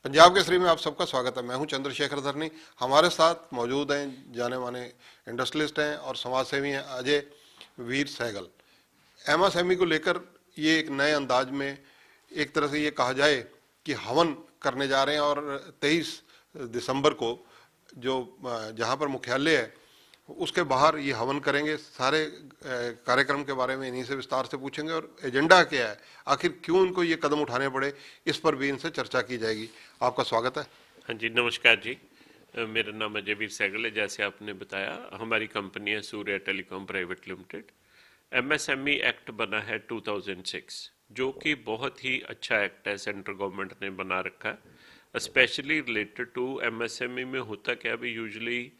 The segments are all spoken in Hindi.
पंजाब केसरी में आप सबका स्वागत है। मैं हूं चंद्रशेखर धरनी। हमारे साथ मौजूद हैं जाने माने इंडस्ट्रियलिस्ट हैं और समाज सेवी हैं अजय वीर सहगल। एमएसएमई को लेकर ये एक नए अंदाज में एक तरह से ये कहा जाए कि हवन करने जा रहे हैं और 23 दिसंबर को जो जहां पर मुख्यालय है उसके बाहर ये हवन करेंगे। सारे कार्यक्रम के बारे में इन्हीं से विस्तार से पूछेंगे और एजेंडा क्या है, आखिर क्यों इनको ये कदम उठाने पड़े, इस पर भी इनसे चर्चा की जाएगी। आपका स्वागत है। हाँ जी, नमस्कार जी। मेरा नाम अजय वीर सहगल है। जैसे आपने बताया, हमारी कंपनी है Surya telecom private limited. MSME act बना है 2006, जो कि बहुत ही अच्छा एक्ट है, सेंट्रल गवर्नमेंट ने बना रखा है। स्पेशली रिलेटेड टू एमएसएमई में होता क्या है, यूजुअली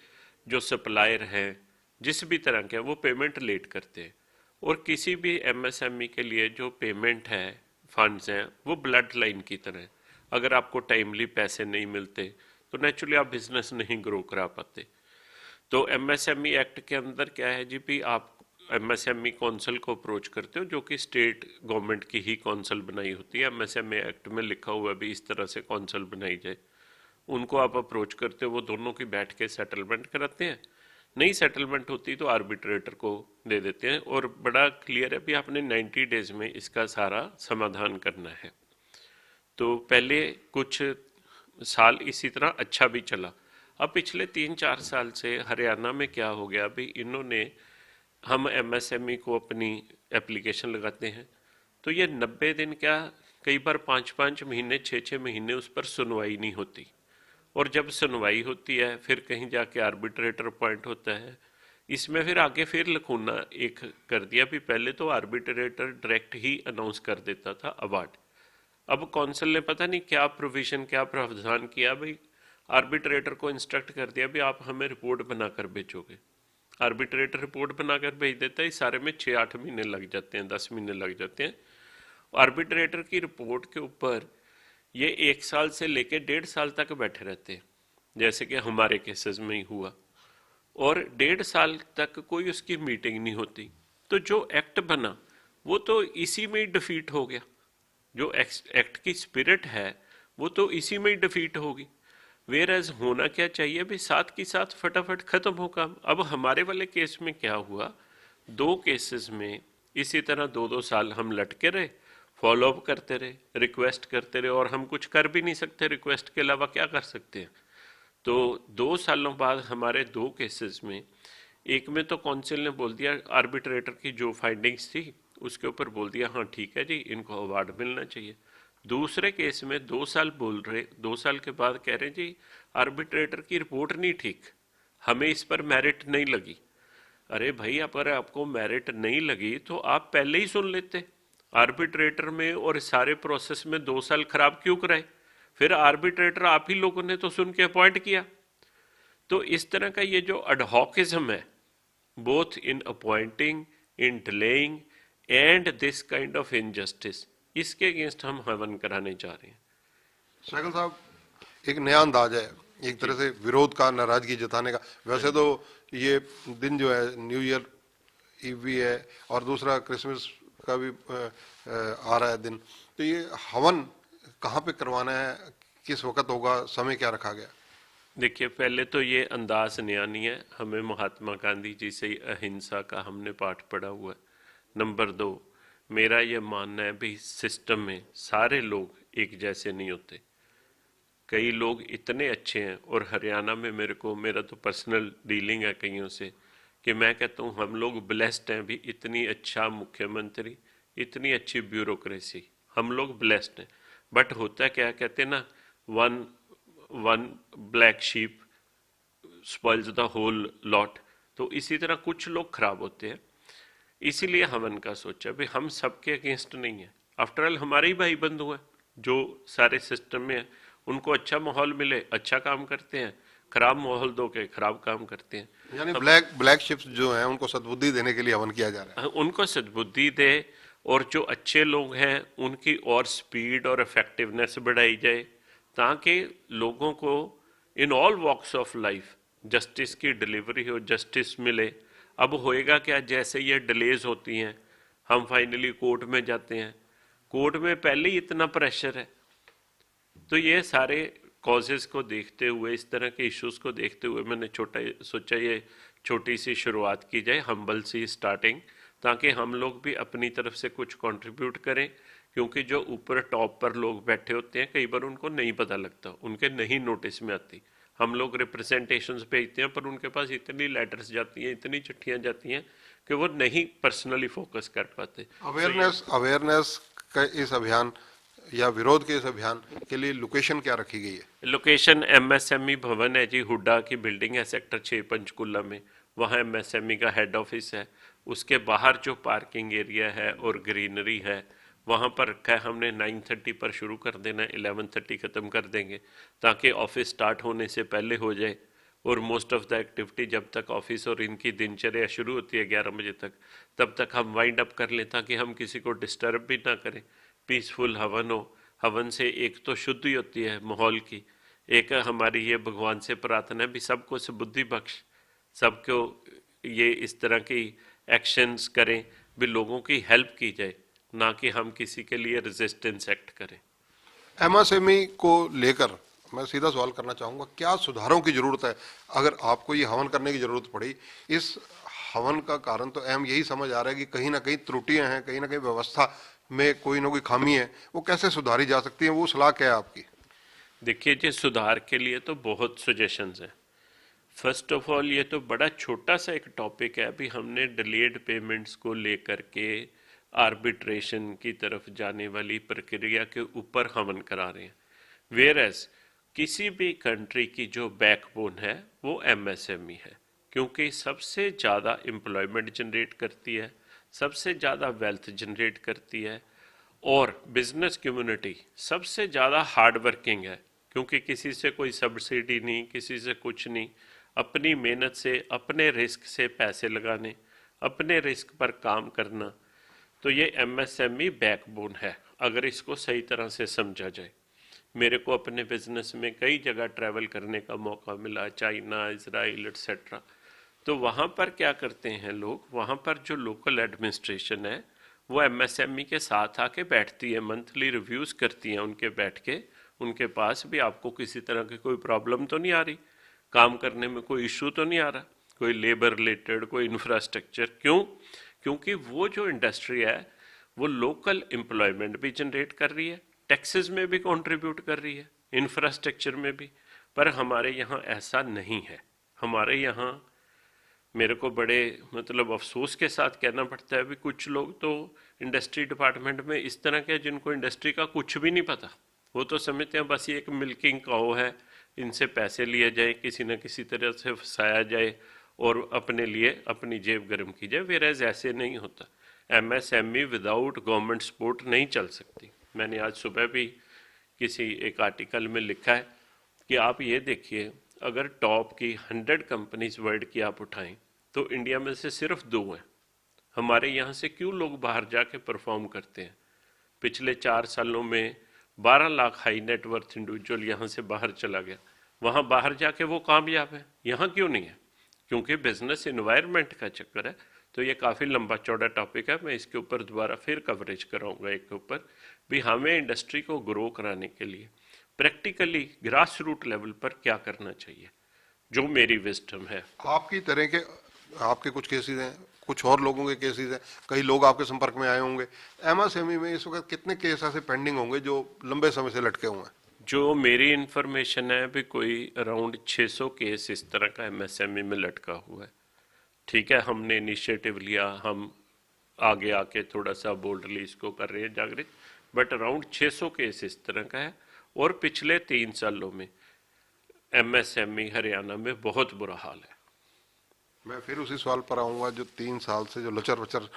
जो सप्लायर हैं जिस भी तरह के हैं वो पेमेंट लेट करते हैं, और किसी भी एमएसएमई के लिए जो पेमेंट है, फंड्स हैं, वो ब्लड लाइन की तरह है। अगर आपको टाइमली पैसे नहीं मिलते तो नेचुरली आप बिजनेस नहीं ग्रो करा पाते। तो एमएसएमई एक्ट के अंदर क्या है जी, भी आप एमएसएमई काउंसिल को अप्रोच करते हो, जो कि स्टेट गवर्नमेंट की ही काउंसिल बनाई होती है। एमएसएमई एक्ट में लिखा हुआ भी इस तरह से काउंसिल बनाई जाए। उनको आप अप्रोच करते हो, वो दोनों की बैठ के सेटलमेंट कराते हैं। नई सेटलमेंट होती तो आर्बिट्रेटर को दे देते हैं, और बड़ा क्लियर है भी आपने 90 डेज में इसका सारा समाधान करना है। तो पहले कुछ साल इसी तरह अच्छा भी चला। अब पिछले 3-4 साल से हरियाणा में क्या हो गया, अभी इन्होंने, हम एमएसएमई को अपनी एप्लीकेशन लगाते हैं तो ये 90 दिन क्या, कई बार 5-5 महीने 6-6 महीने उस पर सुनवाई नहीं होती। और जब सुनवाई होती है फिर कहीं जाके आर्बिट्रेटर अपॉइंट होता है। इसमें फिर आगे फिर लकूना एक कर दिया भी, पहले तो आर्बिट्रेटर डायरेक्ट ही अनाउंस कर देता था अवार्ड। अब कौंसिल ने पता नहीं क्या प्रोविजन, क्या प्रावधान किया भाई, आर्बिट्रेटर को इंस्ट्रक्ट कर दिया भी आप हमें रिपोर्ट बनाकर भेजोगे। आर्बिट्रेटर रिपोर्ट बनाकर भेज देता है। इस सारे में 6-8 महीने लग जाते हैं, 10 महीने लग जाते हैं। आर्बिट्रेटर की रिपोर्ट के ऊपर ये 1 साल से लेके 1.5 साल तक बैठे रहते हैं, जैसे कि हमारे केसेस में ही हुआ। और 1.5 साल तक कोई उसकी मीटिंग नहीं होती। तो जो एक्ट बना वो तो इसी में ही डिफीट हो गया। जो एक्ट की स्पिरिट है वो तो इसी में ही डिफीट होगी। वेयर एज होना क्या चाहिए भी, साथ की साथ फटाफट खत्म हो काम। अब हमारे वाले केस में क्या हुआ, 2 केसेस में इसी तरह 2-2 साल हम लटके रहे, फॉलोअप करते रहे, रिक्वेस्ट करते रहे, और हम कुछ कर भी नहीं सकते, रिक्वेस्ट के अलावा क्या कर सकते हैं। तो 2 सालों बाद हमारे 2 केसेस में, एक में तो काउंसिल ने बोल दिया, आर्बिट्रेटर की जो फाइंडिंग्स थी उसके ऊपर बोल दिया हाँ ठीक है जी, इनको अवार्ड मिलना चाहिए। दूसरे केस में 2 साल बोल रहे, 2 साल के बाद कह रहे जी आर्बिट्रेटर की रिपोर्ट नहीं ठीक, हमें इस पर मेरिट नहीं लगी। अरे भाई, अगर आपको मेरिट नहीं लगी तो आप पहले ही सुन लेते। आर्बिट्रेटर में और सारे प्रोसेस में 2 साल खराब क्यों कराए? फिर आर्बिट्रेटर आप ही लोगों ने तो सुन के अपॉइंट किया। तो इस तरह का ये जो अडहॉकिज्म है, both in appointing, in delaying and this kind of injustice, इसके अगेंस्ट हम हवन कराने जा रहे हैं। सहगल साहब, एक नया अंदाज है एक तरह से विरोध का, नाराजगी जताने का। वैसे तो ये दिन जो है न्यू ईयर ईव भी है और दूसरा क्रिसमस का भी आ रहा है दिन। तो ये हवन कहाँ पे करवाना है, किस वक्त होगा, समय क्या रखा गया? देखिए, पहले तो ये अंदाज नया नहीं है, हमें महात्मा गांधी जी से ही अहिंसा का हमने पाठ पढ़ा हुआ है। नंबर 2, मेरा ये मानना है भी सिस्टम में सारे लोग एक जैसे नहीं होते। कई लोग इतने अच्छे हैं, और हरियाणा में मेरा तो पर्सनल डीलिंग है कईयों से, कि मैं कहता हूँ हम लोग ब्लेस्ड हैं भी, इतनी अच्छा मुख्यमंत्री, इतनी अच्छी ब्यूरोक्रेसी, हम लोग ब्लेस्ड हैं। बट होता क्या, कहते ना, one one black sheep spoils the whole lot. तो इसी तरह कुछ लोग खराब होते हैं। इसीलिए हवन का सोचा भी, हम सबके अगेंस्ट नहीं है। आफ्टर ऑल हमारे ही भाई बंधु हैं जो सारे सिस्टम में है। उनको अच्छा माहौल मिले, अच्छा काम करते हैं, खराब माहौल दो के खराब काम करते हैं। यानी अब ब्लैक ब्लैक शिप्स जो हैं उनको सद्बुद्धि देने के लिए हवन किया जा रहा है। उनको सद्बुद्धि दे, और जो अच्छे लोग हैं उनकी और स्पीड और इफेक्टिवनेस बढ़ाई जाए, ताकि लोगों को in all walks of life justice की डिलीवरी हो, जस्टिस मिले। अब होएगा क्या, जैसे ये डिलेज होती हैं, हम फाइनली कोर्ट में जाते हैं, कोर्ट में पहले ही इतना प्रेशर है, तो ये सारे कॉजेज को देखते हुए, इस तरह के इश्यूज को देखते हुए मैंने सोचा ये छोटी सी शुरुआत की जाए, हम्बल सी स्टार्टिंग, ताकि हम लोग भी अपनी तरफ से कुछ कंट्रीब्यूट करें। क्योंकि जो ऊपर टॉप पर लोग बैठे होते हैं, कई बार उनको नहीं पता लगता, उनके नहीं नोटिस में आती। हम लोग रिप्रेजेंटेशंस भेजते हैं, पर उनके पास इतनी लेटर्स जाती हैं, इतनी चिट्ठियां जाती हैं कि वो नहीं पर्सनली फोकस कर पाते। अवेयरनेस अवेयरनेस का इस अभियान या विरोध के इस अभियान के लिए लोकेशन क्या रखी गई है? लोकेशन एमएसएमई भवन है जी, हुड्डा की बिल्डिंग है, सेक्टर 6 पंचकुला में। वहाँ एमएसएमई का हेड ऑफिस है। उसके बाहर जो पार्किंग एरिया है और ग्रीनरी है, वहाँ पर रखा है हमने 9:30 पर शुरू कर देना, 11:30 ख़त्म कर देंगे, ताकि ऑफिस स्टार्ट होने से पहले हो जाए। और मोस्ट ऑफ द एक्टिविटी जब तक ऑफिस और इनकी दिनचर्या शुरू होती है 11 बजे तक, तब तक हम वाइंड अप कर लें, ताकि हम किसी को डिस्टर्ब भी ना करें। पीसफुल हवन हो। हवन से एक तो शुद्धि होती है माहौल की, एक हमारी ये भगवान से प्रार्थना है भी सबको सुबुद्धि बख्श, सबको ये इस तरह की एक्शंस करें भी लोगों की हेल्प की जाए, ना कि हम किसी के लिए रेजिस्टेंस एक्ट करें। एमएसएमई को लेकर मैं सीधा सवाल करना चाहूंगा, क्या सुधारों की जरूरत है? अगर आपको ये हवन करने की जरूरत पड़ी, इस हवन का कारण तो अहम यही समझ आ रहा है कि कहीं ना कहीं त्रुटियां हैं, कहीं ना कहीं व्यवस्था में कोई ना कोई खामी है, वो कैसे सुधारी जा सकती है? वो सलाह क्या है आपकी? देखिए जी, सुधार के लिए तो बहुत सजेशंस हैं। फर्स्ट ऑफ ऑल, ये तो बड़ा छोटा सा एक टॉपिक है, अभी हमने डिलेड पेमेंट्स को लेकर के आर्बिट्रेशन की तरफ जाने वाली प्रक्रिया के ऊपर हवन करा रहे हैं। वेयरएज किसी भी कंट्री की जो बैकबोन है वो एमएसएमई है, क्योंकि सबसे ज़्यादा एम्प्लॉयमेंट जनरेट करती है, सबसे ज़्यादा वेल्थ जनरेट करती है, और बिजनेस कम्युनिटी सबसे ज़्यादा हार्ड वर्किंग है, क्योंकि किसी से कोई सब्सिडी नहीं, किसी से कुछ नहीं, अपनी मेहनत से, अपने रिस्क से पैसे लगाने, अपने रिस्क पर काम करना। तो ये एमएसएमई बैकबोन है, अगर इसको सही तरह से समझा जाए। मेरे को अपने बिजनेस में कई जगह ट्रैवल करने का मौका मिला, चाइना, इजराइल एट्सेट्रा। तो वहाँ पर क्या करते हैं लोग, वहाँ पर जो लोकल एडमिनिस्ट्रेशन है वो एमएसएमई के साथ आके बैठती है, मंथली रिव्यूज़ करती हैं उनके बैठ के, उनके पास भी आपको किसी तरह की कोई प्रॉब्लम तो नहीं आ रही, काम करने में कोई इशू तो नहीं आ रहा, कोई लेबर रिलेटेड, कोई इंफ्रास्ट्रक्चर। क्यों? क्योंकि वो जो इंडस्ट्री है वो लोकल एम्प्लॉयमेंट भी जनरेट कर रही है, टैक्सेस में भी कंट्रीब्यूट कर रही है, इंफ्रास्ट्रक्चर में भी। पर हमारे यहाँ ऐसा नहीं है। हमारे यहाँ, मेरे को बड़े मतलब अफसोस के साथ कहना पड़ता है भी कुछ लोग तो इंडस्ट्री डिपार्टमेंट में इस तरह के, जिनको इंडस्ट्री का कुछ भी नहीं पता, वो तो समझते हैं बस ये एक मिल्किंग काऊ है, इनसे पैसे लिए जाए, किसी न किसी तरह से फंसाया जाए और अपने लिए अपनी जेब गर्म की जाए। वेयरएज ऐसे नहीं होता। एमएसएमई विदाउट गवर्नमेंट सपोर्ट नहीं चल सकती। मैंने आज सुबह भी किसी एक आर्टिकल में लिखा है कि आप ये देखिए, अगर टॉप की 100 कंपनीज वर्ल्ड की आप उठाएं तो इंडिया में से सिर्फ 2 हैं। हमारे यहाँ से क्यों लोग बाहर जाके परफॉर्म करते हैं? पिछले 4 सालों में 12 लाख हाई नेटवर्थ इंडिविजुअल यहाँ से बाहर चला गया, वहाँ बाहर जाके वो कामयाब है, यहाँ क्यों नहीं है? क्योंकि बिजनेस इन्वायरमेंट का चक्कर है। तो ये काफ़ी लंबा चौड़ा टॉपिक है, मैं इसके ऊपर दोबारा फिर कवरेज कराऊंगा एक के ऊपर भी। हमें इंडस्ट्री को ग्रो कराने के लिए प्रैक्टिकली ग्रास रूट लेवल पर क्या करना चाहिए, जो मेरी विजडम है। आपकी तरह के आपके कुछ केसेस हैं, कुछ और लोगों के केसेस हैं, कई लोग आपके संपर्क में आए होंगे। एमएसएमई में इस वक्त कितने केस ऐसे पेंडिंग होंगे जो लंबे समय से लटके हुए हैं? जो मेरी इन्फॉर्मेशन है भी कोई अराउंड 600 केस इस तरह का एमएसएमई में लटका हुआ है। ठीक है, हमने इनिशिएटिव लिया, हम आगे आके थोड़ा सा बोल्डली इसको कर रहे हैं जागृत, बट अराउंड 600 केस इस तरह का है। और पिछले 3 सालों में एमएसएमई हरियाणा में बहुत बुरा हाल है। मैं फिर उसी सवाल पर आऊंगा, जो 3 साल से जो लचर वचर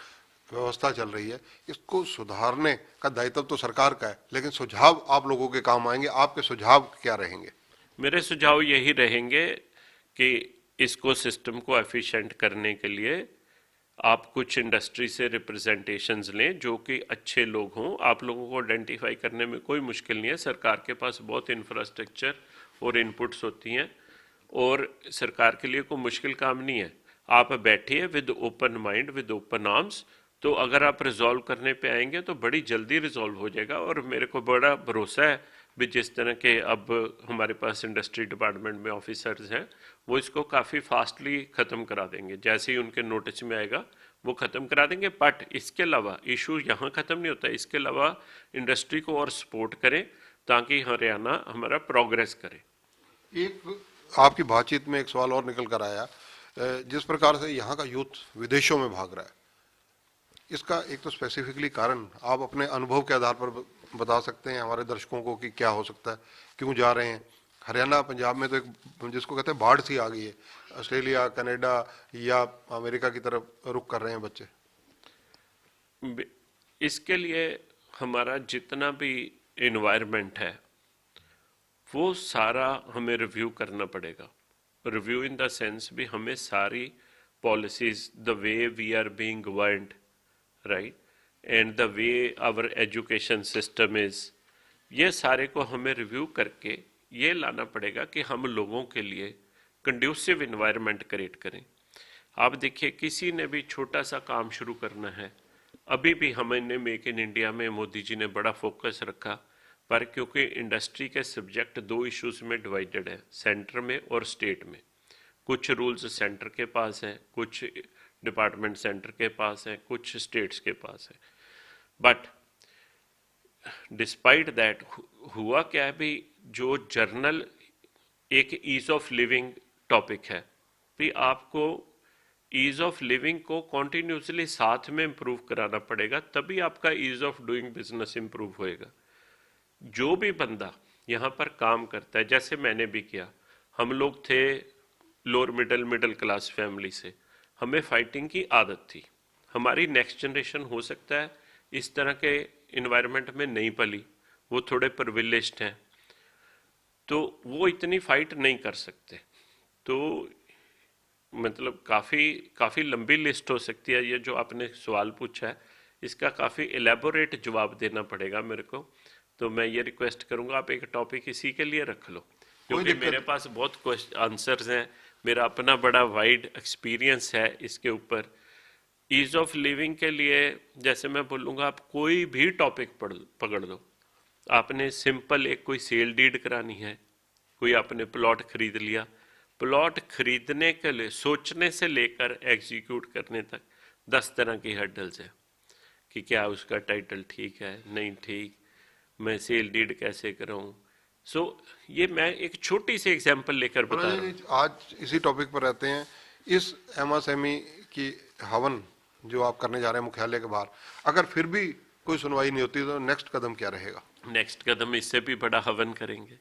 व्यवस्था चल रही है, इसको सुधारने का दायित्व तो सरकार का है, लेकिन सुझाव आप लोगों के काम आएंगे। आपके सुझाव क्या रहेंगे? मेरे सुझाव यही रहेंगे कि इसको सिस्टम को एफिशिएंट करने के लिए आप कुछ इंडस्ट्री से रिप्रेजेंटेशंस लें जो कि अच्छे लोग हों। आप लोगों को आइडेंटिफाई करने में कोई मुश्किल नहीं है, सरकार के पास बहुत इंफ्रास्ट्रक्चर और इनपुट्स होती हैं, और सरकार के लिए कोई मुश्किल काम नहीं है। आप बैठिए with open mind, with open arms, तो अगर आप रिजॉल्व करने पे आएंगे तो बड़ी जल्दी रिजॉल्व हो जाएगा। और मेरे को बड़ा भरोसा है भी जिस तरह के अब हमारे पास इंडस्ट्री डिपार्टमेंट में ऑफिसर्स हैं, वो इसको काफ़ी फास्टली ख़त्म करा देंगे। जैसे ही उनके नोटिस में आएगा वो ख़त्म करा देंगे। बट इसके अलावा इशू यहाँ ख़त्म नहीं होता, इसके अलावा इंडस्ट्री को और सपोर्ट करें ताकि हरियाणा हमारा प्रोग्रेस करे। एक आपकी बातचीत में एक सवाल और निकल कर आया, जिस प्रकार से यहाँ का यूथ विदेशों में भाग रहा है, इसका एक तो स्पेसिफिकली कारण आप अपने अनुभव के आधार पर बता सकते हैं हमारे दर्शकों को कि क्या हो सकता है, क्यों जा रहे हैं? हरियाणा पंजाब में तो एक जिसको कहते हैं बाढ़ सी आ गई है, ऑस्ट्रेलिया कनाडा या अमेरिका की तरफ रुख कर रहे हैं बच्चे। इसके लिए हमारा जितना भी इन्वायरमेंट है वो सारा हमें रिव्यू करना पड़ेगा। रिव्यू इन द सेंस भी हमें सारी policies, the way we are being governed, right, and the way our education system is, ये सारे को हमें रिव्यू करके ये लाना पड़ेगा कि हम लोगों के लिए कंड्यूसिव इन्वायरमेंट क्रिएट करें। आप देखिए, किसी ने भी छोटा सा काम शुरू करना है, अभी भी हमने मेक इन इंडिया में मोदी जी ने बड़ा फोकस रखा, पर क्योंकि इंडस्ट्री के सब्जेक्ट दो इश्यूज में डिवाइडेड है, सेंटर में और स्टेट में। कुछ रूल्स सेंटर के पास हैं, कुछ डिपार्टमेंट सेंटर के पास हैं, कुछ स्टेट्स के पास है। बट डिस्पाइट दैट हुआ क्या है भी, जो जर्नल एक ईज ऑफ लिविंग टॉपिक है भी, आपको ईज ऑफ लिविंग को कॉन्टिन्यूसली साथ में इम्प्रूव कराना पड़ेगा, तभी आपका ease of doing business improve होएगा। जो भी बंदा यहाँ पर काम करता है, जैसे मैंने भी किया, हम लोग थे लोअर मिडिल क्लास फैमिली से, हमें फाइटिंग की आदत थी। हमारी नेक्स्ट जनरेशन हो सकता है इस तरह के इन्वायरमेंट में नहीं पली, वो थोड़े प्रिविलेज्ड हैं, तो वो इतनी फाइट नहीं कर सकते। तो मतलब काफ़ी लंबी लिस्ट हो सकती है। ये जो आपने सवाल पूछा है, इसका काफ़ी एलेबोरेट जवाब देना पड़ेगा मेरे को, तो मैं ये रिक्वेस्ट करूंगा आप एक टॉपिक इसी के लिए रख लो, क्योंकि मेरे पास बहुत आंसर्स हैं, मेरा अपना बड़ा वाइड एक्सपीरियंस है इसके ऊपर। ईज ऑफ लिविंग के लिए जैसे मैं बोलूँगा, आप कोई भी टॉपिक पकड़ लो, आपने सिंपल एक कोई सेल डीड करानी है, कोई आपने प्लॉट खरीद लिया, प्लॉट खरीदने के लिए सोचने से लेकर एग्जीक्यूट करने तक 10 तरह की हर्डल्स है कि क्या उसका टाइटल ठीक है, नहीं ठीक, मैं सेल डीड कैसे कराऊं। सो ये मैं एक छोटी सी एग्जांपल लेकर बता रहा हूँ। आज इसी टॉपिक पर रहते हैं। इस एमएसएमई की हवन जो आप करने जा रहे हैं मुख्यालय के बाहर, अगर फिर भी कोई सुनवाई नहीं होती तो नेक्स्ट कदम क्या रहेगा? नेक्स्ट कदम इससे भी बड़ा हवन करेंगे,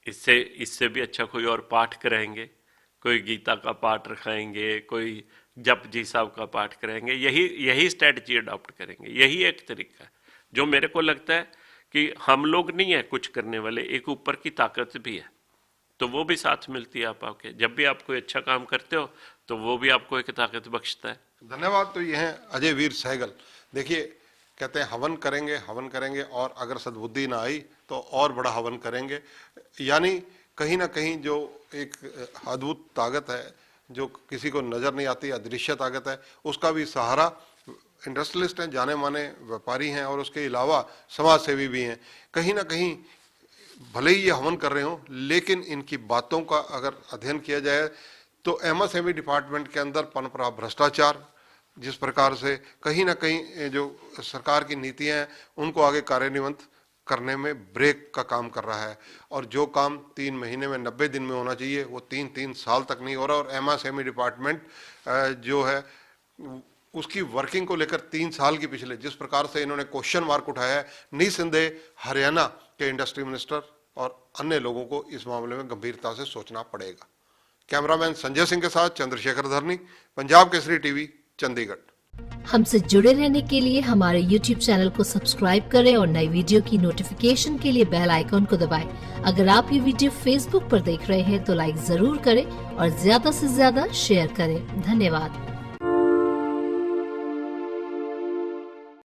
इससे भी अच्छा कोई और पाठ कराएंगे, कोई गीता का पाठ रखाएंगे, कोई जप जी साहब का पाठ कराएंगे। यही स्ट्रेटजी अडॉप्ट करेंगे। यही एक तरीका है जो मेरे को लगता है कि हम लोग नहीं है कुछ करने वाले, एक ऊपर की ताकत भी है, तो वो भी साथ मिलती है आपके। जब भी आप कोई अच्छा काम करते हो तो वो भी आपको एक ताकत बख्शता है। धन्यवाद। तो ये हैं अजय वीर सहगल। देखिए, कहते हैं हवन करेंगे और अगर सद्बुद्धि ना आई तो और बड़ा हवन करेंगे। यानी कहीं ना कहीं जो एक अद्भुत ताकत है जो किसी को नजर नहीं आती, अदृश्य ताकत है, उसका भी सहारा इंडस्ट्रियलिस्ट हैं, जाने माने व्यापारी हैं और उसके अलावा समाज सेवी भी हैं। कहीं ना कहीं भले ही ये हवन कर रहे हो, लेकिन इनकी बातों का अगर अध्ययन किया जाए तो एमएसएमई डिपार्टमेंट के अंदर पनप रहा भ्रष्टाचार, जिस प्रकार से कहीं ना कहीं जो सरकार की नीतियां हैं उनको आगे कार्यान्वित करने में ब्रेक का काम कर रहा है, और जो काम 3 महीने में 90 दिन में होना चाहिए वो 3 साल तक नहीं हो रहा। और एमएसएमई डिपार्टमेंट जो है उसकी वर्किंग को लेकर 3 साल की पिछले जिस प्रकार से इन्होंने क्वेश्चन मार्क उठाया है, निसंदेह हरियाणा के इंडस्ट्री मिनिस्टर और अन्य लोगों को इस मामले में गंभीरता से सोचना पड़ेगा। कैमरामैन संजय सिंह के साथ चंद्रशेखर धरनी, पंजाब केसरी टीवी, चंडीगढ़। हमसे जुड़े रहने के लिए हमारे YouTube चैनल को सब्सक्राइब करें और नई वीडियो की नोटिफिकेशन के लिए बेल आइकॉन को दबाएं। अगर आप ये वीडियो Facebook पर देख रहे हैं तो लाइक जरूर करें और ज्यादा से ज्यादा शेयर करें। धन्यवाद।